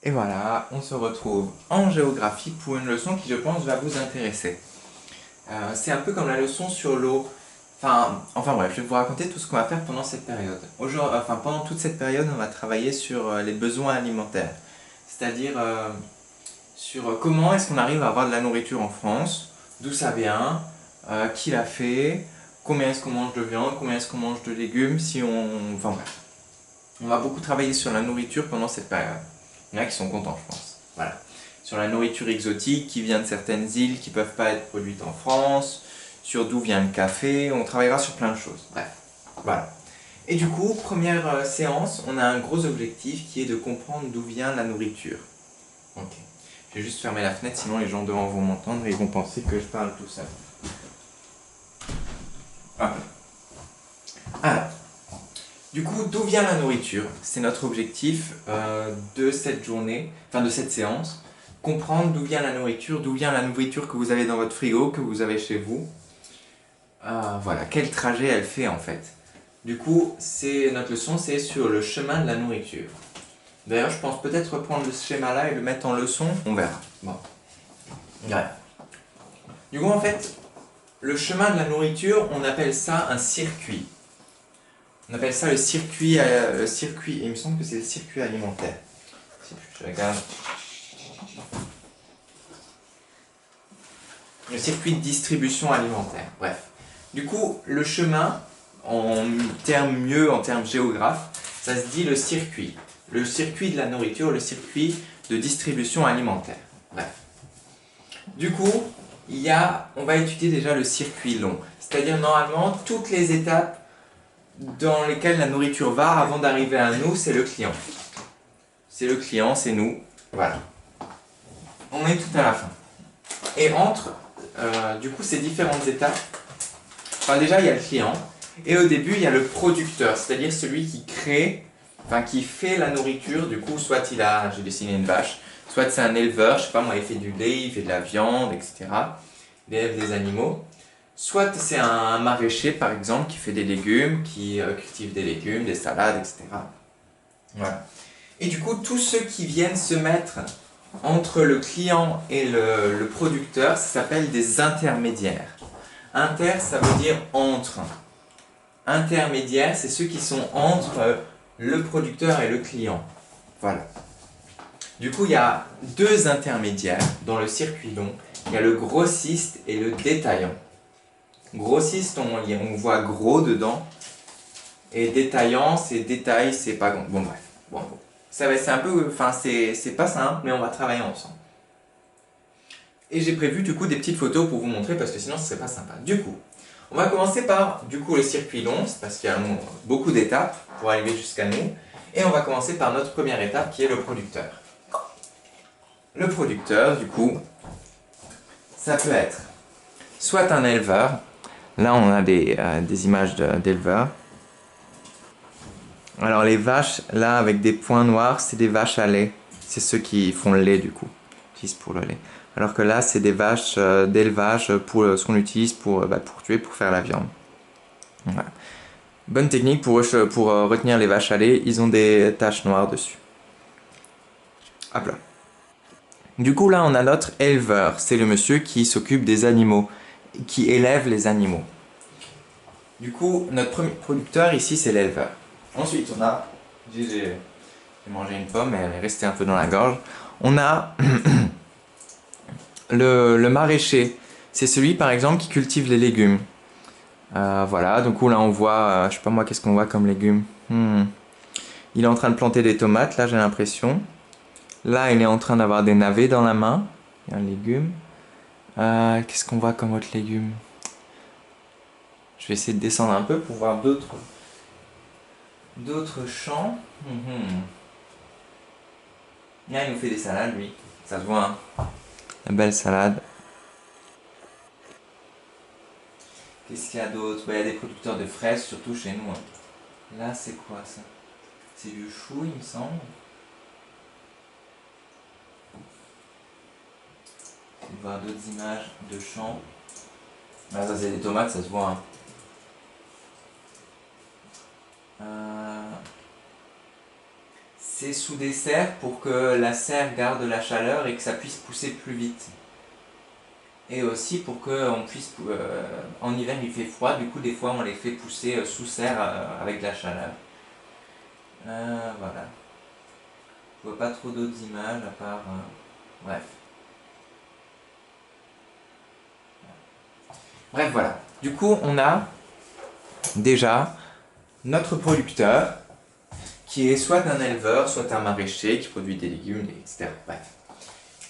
Et voilà, on se retrouve en géographie pour une leçon qui, je pense, va vous intéresser. C'est un peu comme la leçon sur l'eau. Enfin bref, je vais vous raconter tout ce qu'on va faire pendant cette période. Pendant toute cette période, on va travailler sur les besoins alimentaires. C'est-à-dire sur comment est-ce qu'on arrive à avoir de la nourriture en France, d'où ça vient, qui l'a fait, combien est-ce qu'on mange de viande, combien est-ce qu'on mange de légumes, si on... Enfin bref. On va beaucoup travailler sur la nourriture pendant cette période. Il y en a qui sont contents, je pense. Voilà. Sur la nourriture exotique qui vient de certaines îles qui ne peuvent pas être produites en France, sur d'où vient le café, on travaillera sur plein de choses. Bref, voilà. Et du coup, première séance, on a un gros objectif qui est de comprendre d'où vient la nourriture. Ok. Je vais juste fermer la fenêtre, sinon les gens devant vont m'entendre et ils vont penser que je parle tout seul. Ah. Alors, du coup, d'où vient la nourriture? C'est notre objectif de cette journée, enfin de cette séance. Comprendre d'où vient la nourriture que vous avez dans votre frigo, que vous avez chez vous. Voilà, quel trajet elle fait en fait. Du coup, notre leçon, c'est sur le chemin de la nourriture. D'ailleurs, je pense peut-être reprendre ce schéma-là et le mettre en leçon. On verra. Bon. Ouais. Du coup, en fait, le chemin de la nourriture, on appelle ça un circuit. On appelle ça le circuit, il me semble que c'est le circuit alimentaire. Je regarde. Le circuit de distribution alimentaire, bref. Du coup, le chemin, en termes géographes, ça se dit le circuit. Le circuit de la nourriture, le circuit de distribution alimentaire. Bref. Du coup, on va étudier déjà le circuit long. C'est-à-dire, normalement, toutes les étapes dans lesquelles la nourriture va avant d'arriver à nous, c'est le client. C'est le client, c'est nous. Voilà. On est tout à la fin. Et du coup, ces différentes étapes, déjà, il y a le client. Et au début, il y a le producteur, c'est-à-dire celui qui crée, qui fait la nourriture. Du coup, j'ai dessiné une vache, soit c'est un éleveur, je sais pas moi, il fait du lait, il fait de la viande, etc. Il élève des animaux. Soit c'est un maraîcher, par exemple, qui fait des légumes, qui cultive des légumes, des salades, etc. Voilà. Et du coup, tous ceux qui viennent se mettre entre le client et le producteur, ça s'appelle des intermédiaires. Inter, ça veut dire entre. Intermédiaires, c'est ceux qui sont entre le producteur et le client. Voilà. Du coup, il y a deux intermédiaires dans le circuit long. Il y a le grossiste et le détaillant. Grossiste, on voit gros dedans. Et détaillant, c'est détail, c'est pas grand. Bon, bref. Bon. C'est un peu. C'est pas simple, mais on va travailler ensemble. Et j'ai prévu du coup des petites photos pour vous montrer parce que sinon ce serait pas sympa. Du coup, on va commencer par le circuit long, parce qu'il y a beaucoup d'étapes pour arriver jusqu'à nous. Et on va commencer par notre première étape qui est le producteur. Le producteur, du coup, ça peut être soit un éleveur. Là, on a des images d'éleveurs. Alors les vaches, là, avec des points noirs, c'est des vaches à lait. C'est ceux qui font le lait, du coup, utilisent pour le lait. Alors que là, c'est des vaches d'élevage pour ce qu'on utilise pour tuer, pour faire la viande. Voilà. Bonne technique pour retenir les vaches à lait, ils ont des taches noires dessus. Hop là. Du coup, là, on a notre éleveur. C'est le monsieur qui s'occupe des animaux, qui élève les animaux. Du coup, notre premier producteur ici, c'est l'éleveur. Ensuite, on a... J'ai mangé une pomme, mais elle est restée un peu dans la gorge. On a le maraîcher. C'est celui, par exemple, qui cultive les légumes. Voilà, donc là, on voit... je sais pas moi, qu'est-ce qu'on voit comme légumes. Il est en train de planter des tomates, là, j'ai l'impression. Là, il est en train d'avoir des navets dans la main. Il y a un légume. Qu'est-ce qu'on voit comme autre légume? Je vais essayer de descendre un peu pour voir d'autres champs. Là, il nous fait des salades, lui. Ça se voit, hein. Une belle salade. Qu'est-ce qu'il y a d'autre? Il y a des producteurs de fraises, surtout chez nous, hein. Là, c'est quoi, ça? C'est du chou, il me semble. Je vais voir d'autres images de champs. Là, ça, c'est des tomates, ça se voit, hein. c'est sous des serres pour que la serre garde la chaleur et que ça puisse pousser plus vite. Et aussi pour qu'on puisse... en hiver il fait froid, du coup des fois on les fait pousser sous serre avec de la chaleur. Voilà. Je vois pas trop d'autres images à part... bref. Bref, voilà. Du coup, on a déjà notre producteur qui est soit un éleveur, soit un maraîcher qui produit des légumes, etc. Bref.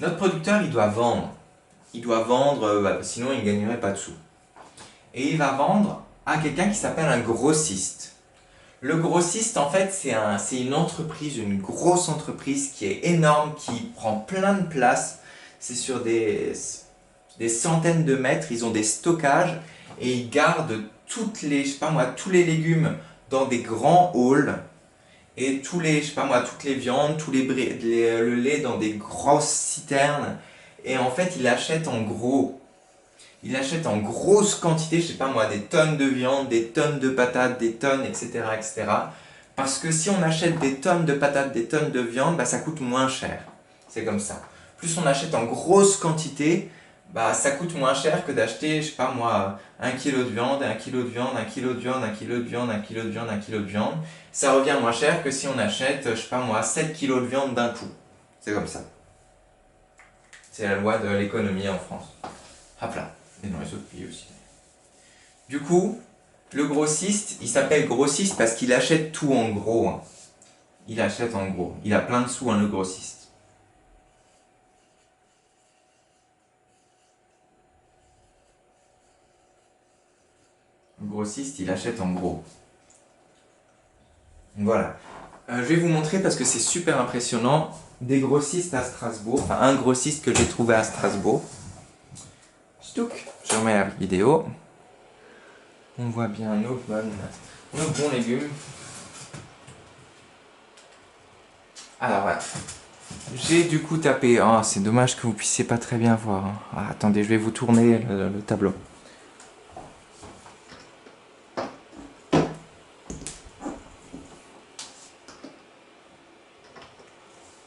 Notre producteur, il doit vendre. Il doit vendre, sinon il ne gagnerait pas de sous. Et il va vendre à quelqu'un qui s'appelle un grossiste. Le grossiste, en fait, c'est une entreprise, une grosse entreprise qui est énorme, qui prend plein de place. C'est sur des centaines de mètres, ils ont des stockages et ils gardent toutes les, je sais pas moi, tous les légumes dans des grands halls et tous les, je sais pas moi, toutes les viandes, le lait dans des grosses citernes. Et en fait, il achète en gros. Il achète en grosse quantité, je sais pas moi, des tonnes de viande, des tonnes de patates, des tonnes, etc., etc. Parce que si on achète des tonnes de patates, des tonnes de viande, bah, ça coûte moins cher. C'est comme ça. Plus on achète en grosse quantité, bah, ça coûte moins cher que d'acheter, je sais pas moi, 1 kilo de viande, 1 kilo de viande, 1 kilo de viande, 1 kilo de viande, 1 kilo de viande, 1 kilo de viande. Ça revient moins cher que si on achète, je sais pas moi, 7 kilos de viande d'un coup. C'est comme ça. C'est la loi de l'économie en France. Hop là. Et dans les autres pays aussi. Du coup, le grossiste, il s'appelle grossiste parce qu'il achète tout en gros. Hein. Il achète en gros. Il a plein de sous, hein, le grossiste. Le grossiste, il achète en gros. Voilà. Je vais vous montrer parce que c'est super impressionnant. Des grossistes à Strasbourg. Enfin, un grossiste que j'ai trouvé à Strasbourg. Je remets la vidéo. On voit bien nos bons légumes. Alors voilà. J'ai du coup tapé. Oh, c'est dommage que vous puissiez pas très bien voir. Hein. Ah, attendez, je vais vous tourner le tableau.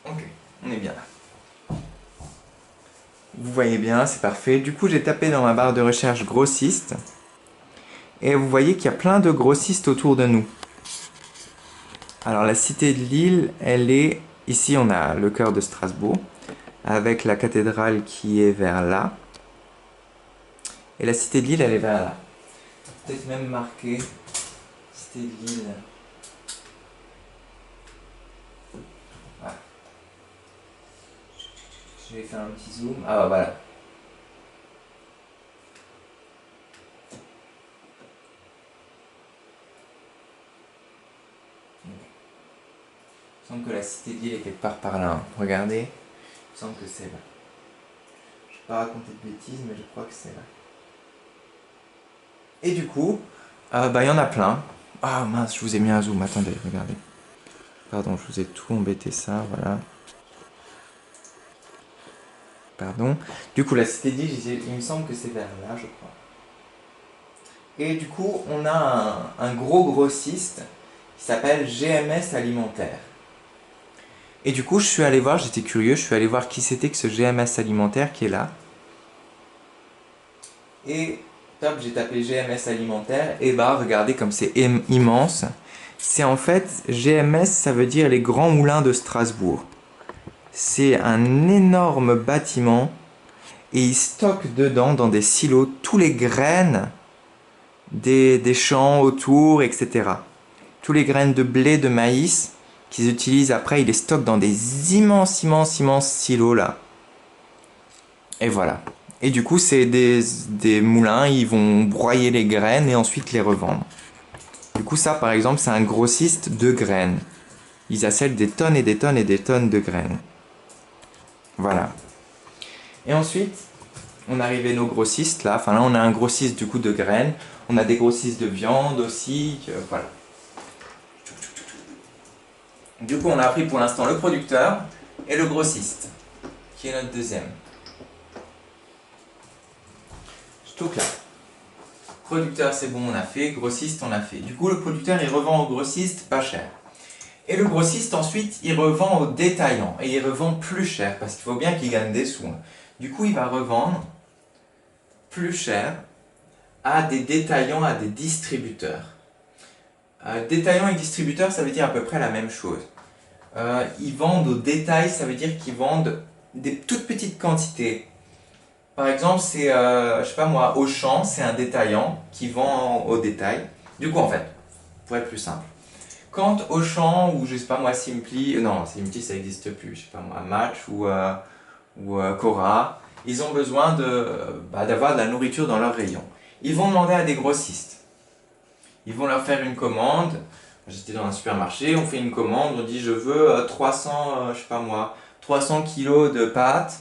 Ok, on est bien là. Vous voyez bien, c'est parfait. Du coup, j'ai tapé dans ma barre de recherche grossiste. Et vous voyez qu'il y a plein de grossistes autour de nous. Alors la cité de Lille, elle est... Ici, on a le cœur de Strasbourg, avec la cathédrale qui est vers là. Et la cité de Lille, elle est vers là. Peut-être même marqué cité de Lille. Voilà. Je vais faire un petit zoom. Ah bah voilà. Il me semble que la cité de Lille est quelque part par là. Hein. Regardez. Il me semble que c'est là. Je ne vais pas raconter de bêtises, mais je crois que c'est là. Et du coup, bah, y en a plein. Ah mince, je vous ai mis un zoom. Attendez, regardez. Pardon, je vous ai tout embêté ça, voilà. Pardon. Du coup, la cité de Lille, il me semble que c'est vers là, je crois. Et du coup, on a un gros grossiste qui s'appelle GMS Alimentaire. Et du coup, je suis allé voir, j'étais curieux, je suis allé voir qui c'était que ce GMS Alimentaire qui est là. Et top, j'ai tapé GMS Alimentaire, et bah regardez comme c'est immense. C'est en fait, GMS, ça veut dire les Grands Moulins de Strasbourg. C'est un énorme bâtiment, et ils stockent dedans, dans des silos, tous les graines des champs autour, etc. Tous les graines de blé, de maïs, qu'ils utilisent après, ils les stockent dans des immenses silos là. Et voilà. Et du coup, c'est des moulins, ils vont broyer les graines et ensuite les revendre. Du coup, ça, par exemple, c'est un grossiste de graines. Ils achètent des tonnes et des tonnes et des tonnes de graines. Voilà. Et ensuite, on arrive à nos grossistes là. Enfin là, on a un grossiste du coup de graines. On a des grossistes de viande aussi. Voilà. Du coup, on a appris pour l'instant le producteur et le grossiste, qui est notre deuxième. Donc là, producteur c'est bon, on a fait, grossiste on a fait. Du coup le producteur il revend au grossiste pas cher. Et le grossiste, ensuite, il revend au détaillant. Et il revend plus cher, parce qu'il faut bien qu'il gagne des sous. Du coup, il va revendre plus cher à des détaillants, à des distributeurs. Détaillants et distributeurs, ça veut dire à peu près la même chose. Ils vendent au détail, ça veut dire qu'ils vendent des toutes petites quantités. Par exemple, c'est, je sais pas moi, Auchan, c'est un détaillant qui vend au détail. Du coup, en fait, pour être plus simple, quand Auchan ou je sais pas moi, Simply, non, Simply ça n'existe plus, je sais pas moi, Match ou Cora, ils ont besoin d'avoir de la nourriture dans leur rayon. Ils vont demander à des grossistes. Ils vont leur faire une commande. J'étais dans un supermarché, on fait une commande, on dit je veux 300, je sais pas moi, 300 kilos de pâtes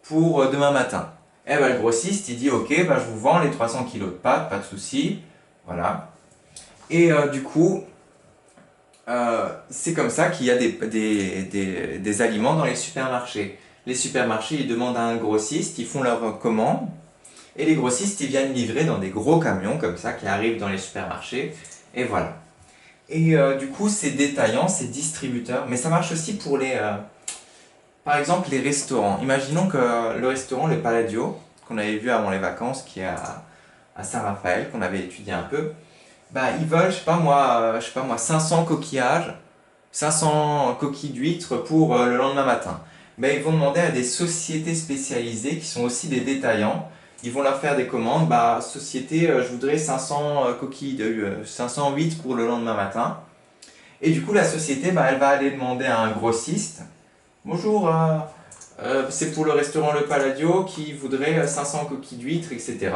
pour demain matin. Et ben, le grossiste il dit ok, ben, je vous vends les 300 kilos de pâtes, pas de souci. Voilà. Et du coup, c'est comme ça qu'il y a des aliments dans les supermarchés. Les supermarchés ils demandent à un grossiste, ils font leur commande. Et les grossistes, ils viennent livrer dans des gros camions comme ça qui arrivent dans les supermarchés. Et voilà. Et du coup, c'est détaillant, c'est distributeur. Mais ça marche aussi pour par exemple, les restaurants. Imaginons que le restaurant, le Palladio, qu'on avait vu avant les vacances, qui est à Saint-Raphaël, qu'on avait étudié un peu, bah, ils veulent, je sais pas moi, 500 coquillages, 500 coquilles d'huîtres pour le lendemain matin. Ben, ils vont demander à des sociétés spécialisées qui sont aussi des détaillants. Ils vont leur faire des commandes. Bah, société, je voudrais 500 coquilles de 500 huîtres pour le lendemain matin. Et du coup, la société, bah, elle va aller demander à un grossiste. Bonjour, c'est pour le restaurant Le Palladio qui voudrait 500 coquilles d'huîtres, etc.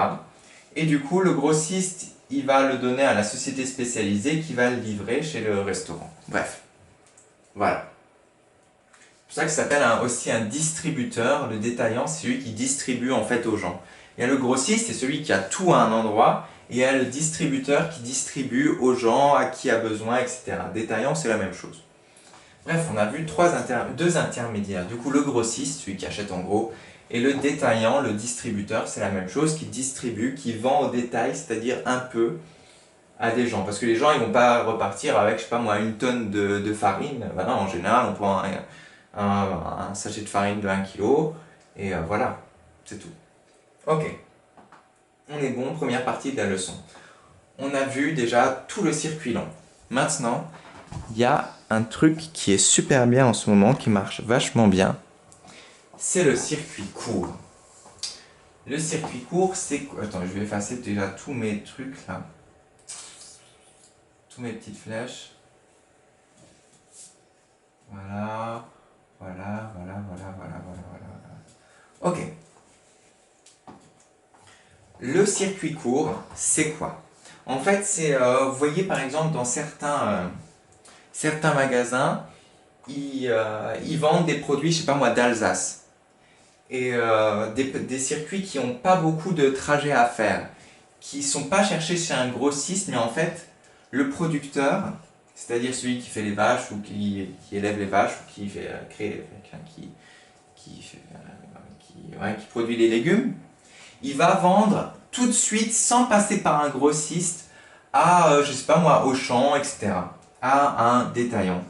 Et du coup, le grossiste, il va le donner à la société spécialisée qui va le livrer chez le restaurant. Bref, voilà. C'est pour ça que ça s'appelle aussi un distributeur. Le détaillant, c'est celui qui distribue en fait aux gens. Il y a le grossiste, c'est celui qui a tout à un endroit. Et il y a le distributeur qui distribue aux gens, à qui a besoin, etc. Détaillant, c'est la même chose. Bref, on a vu deux intermédiaires. Du coup, le grossiste, celui qui achète en gros, et le détaillant, le distributeur, c'est la même chose, qui distribue, qui vend au détail, c'est-à-dire un peu à des gens. Parce que les gens, ils vont pas repartir avec, je sais pas moi, une tonne de farine. Ben non, en général, on prend un sachet de farine de 1 kg, et voilà, c'est tout. Ok, on est bon, première partie de la leçon. On a vu déjà tout le circuit long. Maintenant, il y a un truc qui est super bien en ce moment, qui marche vachement bien. C'est le circuit court. Le circuit court, c'est quoi? Attends, je vais effacer déjà tous mes trucs là. Tous mes petites flèches. Voilà. Voilà. Ok. Le circuit court, c'est quoi? En fait, c'est, vous voyez par exemple dans certains magasins, ils vendent des produits, je sais pas moi, d'Alsace. Et des circuits qui n'ont pas beaucoup de trajets à faire, qui ne sont pas cherchés chez un grossiste, mais en fait, le producteur, c'est-à-dire celui qui fait les vaches ou qui élève les vaches ou qui fait qui produit les légumes, il va vendre tout de suite sans passer par un grossiste à, je sais pas moi, Auchan, etc., à un détaillant.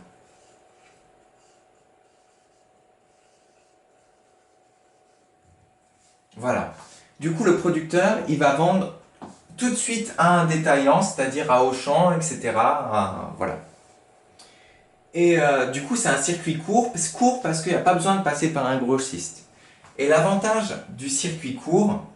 Voilà. Du coup, le producteur, il va vendre tout de suite à un détaillant, c'est-à-dire à Auchan, etc. Voilà. Et du coup, c'est un circuit court parce qu'il n'y a pas besoin de passer par un grossiste. Et l'avantage du circuit court,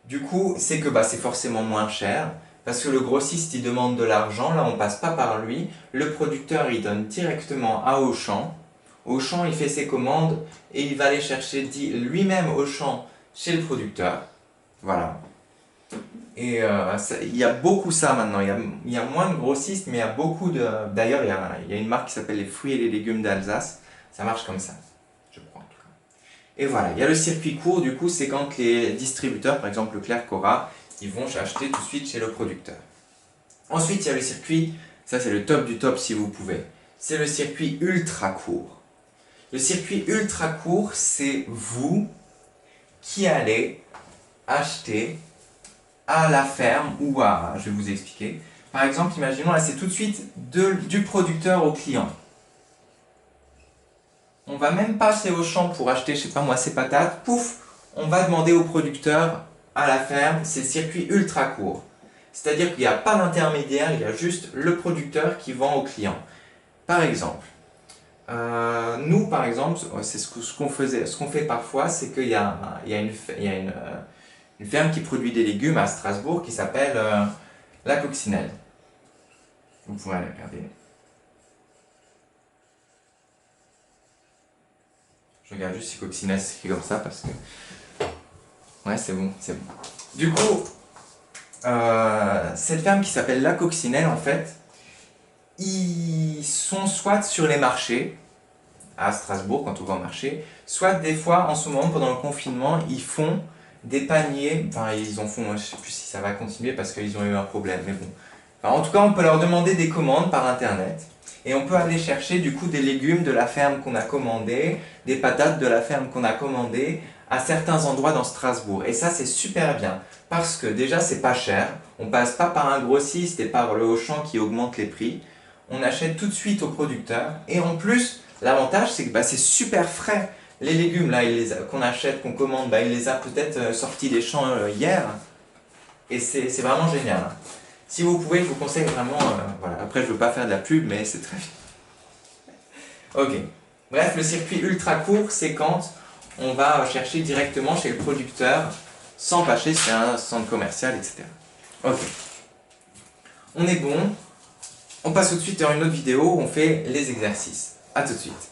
du coup, c'est que c'est forcément moins cher, parce que le grossiste, il demande de l'argent, là, on passe pas par lui. Le producteur, il donne directement à Auchan. Auchan, il fait ses commandes et il va aller chercher lui-même Auchan chez le producteur. Voilà. Et il y a beaucoup ça maintenant. Il y a moins de grossistes, mais il y a beaucoup de. D'ailleurs, il y a une marque qui s'appelle les fruits et les légumes d'Alsace. Ça marche comme ça, je crois en tout cas. Et voilà, il y a le circuit court, du coup, c'est quand les distributeurs, par exemple Leclerc, Cora, ils vont acheter tout de suite chez le producteur. Ensuite, il y a le circuit, ça c'est le top du top si vous pouvez. C'est le circuit ultra court. Le circuit ultra court, c'est vous qui allez acheter à la ferme ou à, je vais vous expliquer, Par exemple, imaginons là, c'est tout de suite du producteur au client. On va même passer au champ pour acheter, je sais pas moi, ces patates. Pouf, on va demander au producteur à la ferme, c'est le circuit ultra court. C'est-à-dire qu'il n'y a pas d'intermédiaire, il y a juste le producteur qui vend au client. Par exemple, nous, par exemple, c'est ce qu'on faisait, ce qu'on fait parfois, c'est qu'il y a, une ferme qui produit des légumes à Strasbourg qui s'appelle la Coccinelle. Vous pouvez aller regarder. Je regarde juste si Coccinelle s'écrit comme ça parce que... Ouais, c'est bon, c'est bon. Du coup, cette ferme qui s'appelle la Coccinelle, en fait, ils sont soit sur les marchés, à Strasbourg quand on va au marché, soit des fois en ce moment pendant le confinement ils font des paniers, enfin ils en font, je sais plus si ça va continuer parce qu'ils ont eu un problème, mais bon. Enfin, en tout cas on peut leur demander des commandes par internet et on peut aller chercher du coup des légumes de la ferme qu'on a commandé, des patates de la ferme qu'on a commandé à certains endroits dans Strasbourg et ça c'est super bien parce que déjà c'est pas cher, on passe pas par un grossiste et par le Auchan qui augmente les prix, on achète tout de suite au producteur et en plus l'avantage, c'est que c'est super frais. Les légumes là, qu'on achète, qu'on commande, il les a peut-être sortis des champs hier. Et c'est vraiment génial. Si vous pouvez, je vous conseille vraiment... voilà. Après, je ne veux pas faire de la pub, mais c'est très bien. Ok. Bref, le circuit ultra court, c'est quand on va chercher directement chez le producteur, sans passer chez un centre commercial, etc. Ok. On est bon. On passe tout de suite dans une autre vidéo où on fait les exercices. A tout de suite.